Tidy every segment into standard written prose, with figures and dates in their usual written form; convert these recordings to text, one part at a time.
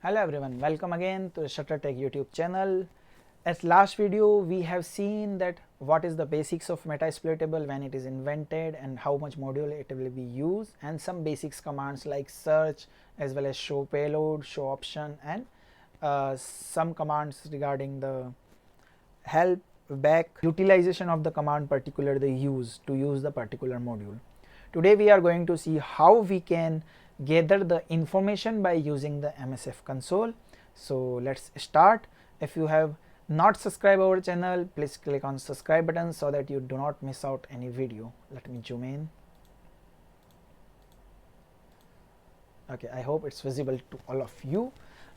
Hello everyone, welcome again to the Shuttler Tech YouTube channel. As last video we have seen that what is the basics of Metasploitable when it is invented and how much module it will be used, and some basics commands like search as well as show payload, show option, and some commands regarding the help, back, utilization of the command, particular the use to use the particular module. Today we are going to see how we can gather the information by using the MSF console. So let's start. If you have not subscribed our channel, please click on subscribe button so that you do not miss out any video. Let me zoom in. Okay, I hope it's visible to all of you.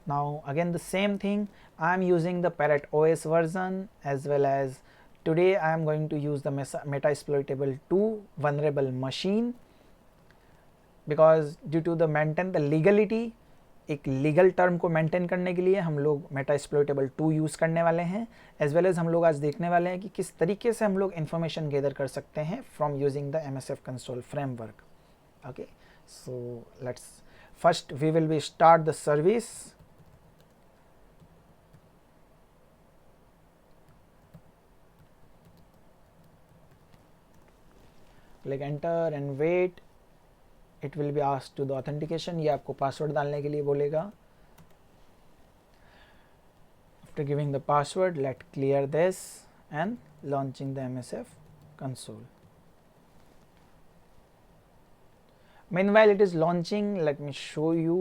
Now again the same thing, I am using the Parrot OS version, as well as today I am going to use the Metasploitable 2 vulnerable machine, because due to the maintain the legality, एक legal term को maintain करने के लिए हम लोग Metasploitable 2 use करने वाले हैं, एज वेल एज हम लोग आज देखने वाले हैं कि किस तरीके से हम लोग इन्फॉर्मेशन गैदर कर सकते हैं from using the MSF console framework. Okay, so let's first we will be start the service. Click enter and wait. It will be asked to the authentication. ये आपको पासवर्ड डालने के लिए बोलेगा. After giving the password, let clear this and launching the MSF console. Meanwhile it is launching, let me show you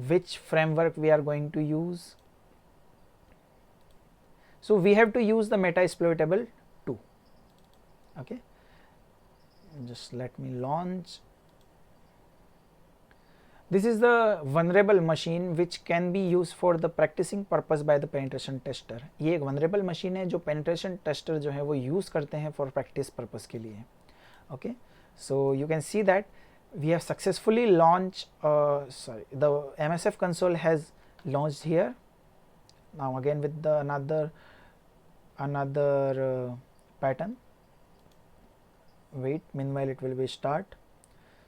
which framework we are going to use. So we have to use the Metasploitable 2. Okay, just let me launch. This is the vulnerable machine which can be used for the practicing purpose by the penetration tester. ये एक vulnerable machine है जो penetration tester जो है वो use करते हैं for practice purpose के लिए. Okay, so you can see that we have successfully launched, the MSF console has launched here. Now again with the another pattern. Wait, meanwhile it will be start,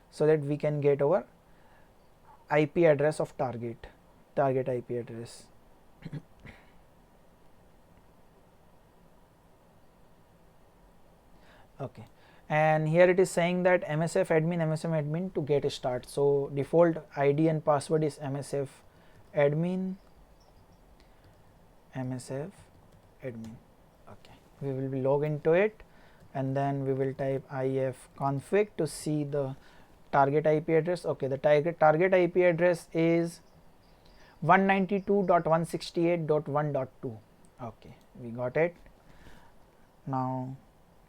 so that we can get our IP address of target IP address. Okay, and here it is saying that MSF admin to get a start. So default ID and password is MSF admin. Okay, we will be log into it, and then we will type ifconfig to see the target IP address. Okay, the target IP address is 192.168.1.2. okay, we got it. Now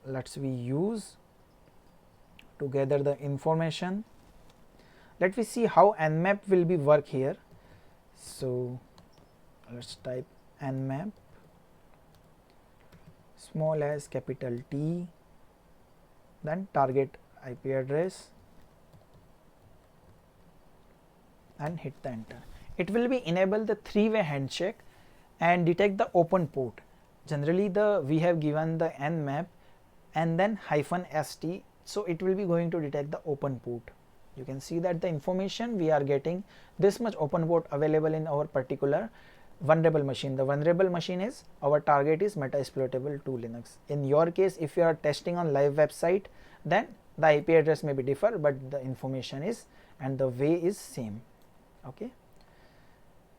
let's we use to gather the information. Let me see how nmap will be work here. So let's type nmap small as capital T, then target IP address, and hit the enter. It will be enable the three-way handshake and detect the open port. Generally we have given the nmap and then -st, so it will be going to detect the open port. You can see that the information we are getting this much open port available in our particular vulnerable machine. The vulnerable machine is our target is Metasploitable 2 Linux. In your case, if you are testing on live website, then the IP address may be differ, but the information is and the way is same. Okay,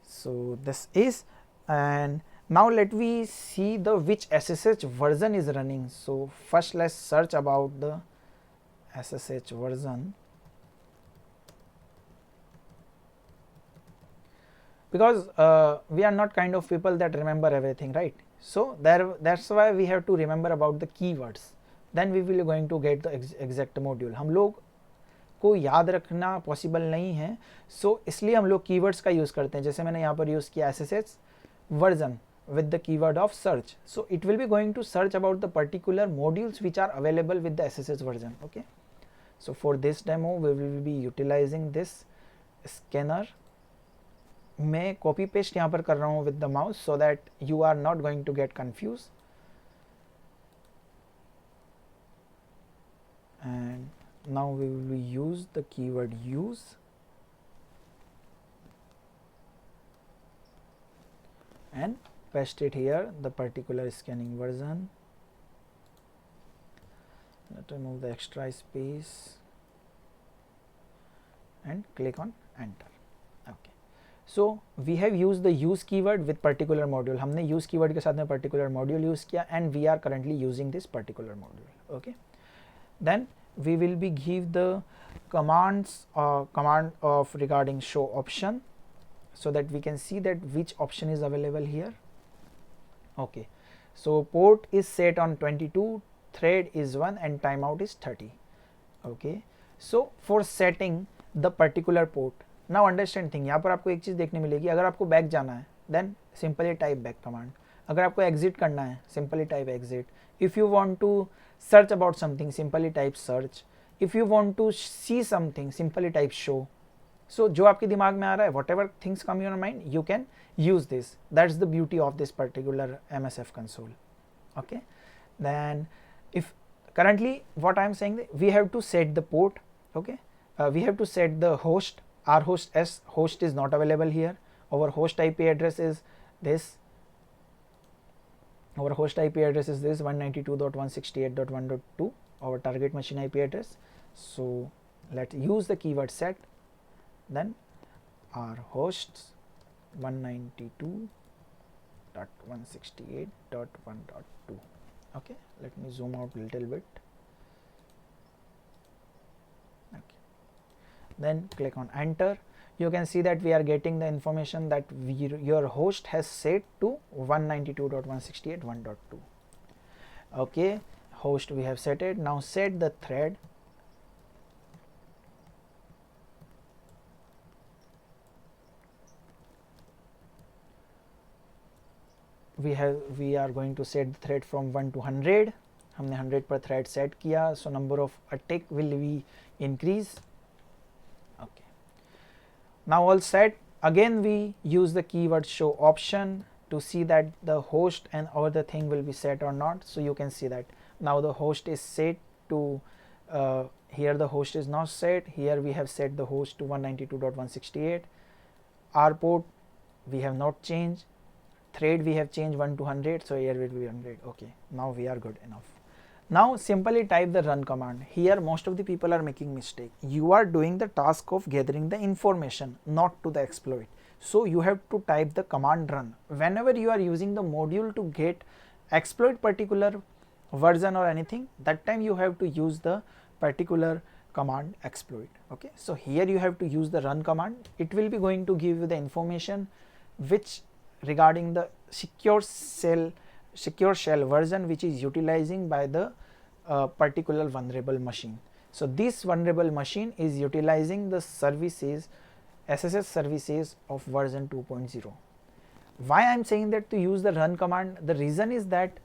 so this is, and now let we see the which SSH version is running. So first let's search about the SSH version, because we are not kind of people that remember everything, right? So that's why we have to remember about the keywords, then we will going to get the exact module. हम लोग को याद रखना possible नहीं है, सो इसलिए हम लोग कीवर्ड्स का यूज़ करते हैं. जैसे मैंने यहाँ पर यूज़ किया SSH version with the keyword of search, so it will be going to search about the particular modules which are available with the SSH version. Okay, so for this demo we will be utilizing this scanner. मैं copy paste यहाँ पर कर रहा हूँ with the mouse so that you are not going to get confused. And now we will use the keyword use. and paste it here, the particular scanning version. Let's remove the extra space and click on enter. Okay, so we have used the use keyword with particular module. हमने use keyword के साथ में particular module use किया and we are currently using this particular module. Okay, then we will be give the commands command of regarding show option so that we can see that which option is available here. Okay, so port is set on 22, thread is 1 and timeout is 30. Okay, so for setting the particular port, now understand thing, यहाँ पर आपको एक चीज़ देखने मिलेगी, अगर आपको back जाना है then simply type back command, अगर आपको exit करना है simply type exit, if you want to search about something simply type search, if you want to see something simply type show. So जो आपके दिमाग में आ रहा है, whatever things come in your mind, you can use this. That's the beauty of this particular MSF console. Okay, then if currently what I am saying, we have to set the port. Okay, we have to set the host. Our host is not available here. Our host IP address is this. Our host IP address is this 192.168.1.2, our target machine IP address. So let's use the keyword set. Then our hosts 192.168.1.2. Okay, let me zoom out a little bit. Okay, then click on enter. You can see that we are getting the information that your host has set to 192.168.1.2. Okay, host we have set it. Now set the thread. We are going to set the thread from 1 to 100. हमने 100 पर thread set किया, so number of attack will be increase. Okay, now all set. Again we use the keyword show option to see that the host and other thing will be set or not. So you can see that now the host is set to here the host is not set. Here we have set the host to 192.168. Our port we have not changed. Thread we have changed 1 to 100, so here will be 100. Okay, now we are good enough. Now simply type the run command. Here most of the people are making mistake. You are doing the task of gathering the information, not to the exploit. So you have to type the command run. Whenever you are using the module to get exploit particular version or anything, that time you have to use the particular command exploit. Okay, so here you have to use the run command. It will be going to give you the information which regarding the secure shell version which is utilizing by the particular vulnerable machine. So this vulnerable machine is utilizing the services, SSH services of version 2.0. Why I am saying that to use the run command? The reason is that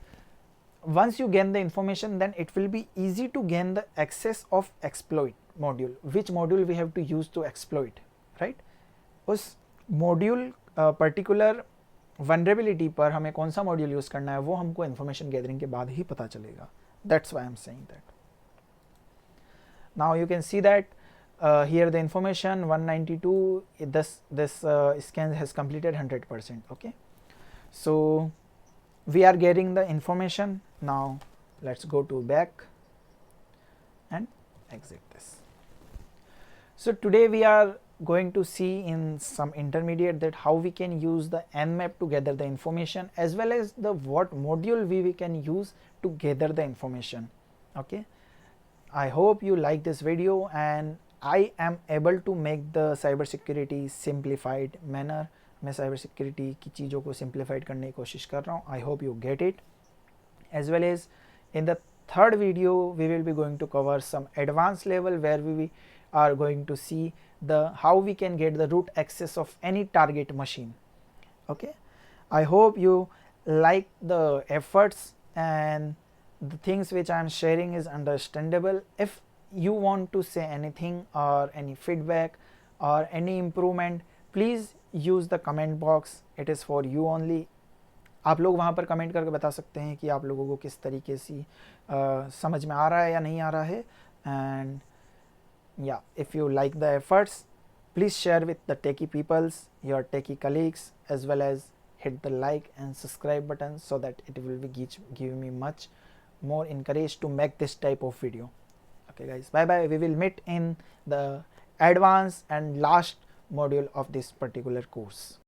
once you gain the information, then it will be easy to gain the access of exploit module. Which module we have to use to exploit, right? उस module particular vulnerability पर हमें कौन सा module use करना है वो हमको information gathering के बाद ही पता चलेगा. That's why I am saying that. Now you can see that here the information 192, this scan has completed 100%. Okay, so we are getting the information. Now let's go to back and exit this. So today we are going to see in some intermediate that how we can use the nmap to gather the information, as well as the what module we can use to gather the information. Okay, I hope you like this video and I am able to make the cyber security simplified manner. मैं cyber security की चीज़ों को simplified करने की कोशिश कर रहा हूँ. I hope you get it. As well as in the third video we will be going to cover some advanced level where we are going to see the how we can get the root access of any target machine. Okay, I hope you like the efforts and the things which I am sharing is understandable. If you want to say anything or any feedback or any improvement, please use the comment box. It is for you only. आप लोग वहाँ पर comment करके बता सकते हैं कि आप लोगों को किस तरीके से समझ में आ रहा है या नहीं आ रहा है. And yeah, if you like the efforts, please share with the techie peoples, your techie colleagues, as well as hit the like and subscribe button so that it will be give me much more encourage to make this type of video. Okay guys, bye bye. We will meet in the advanced and last module of this particular course.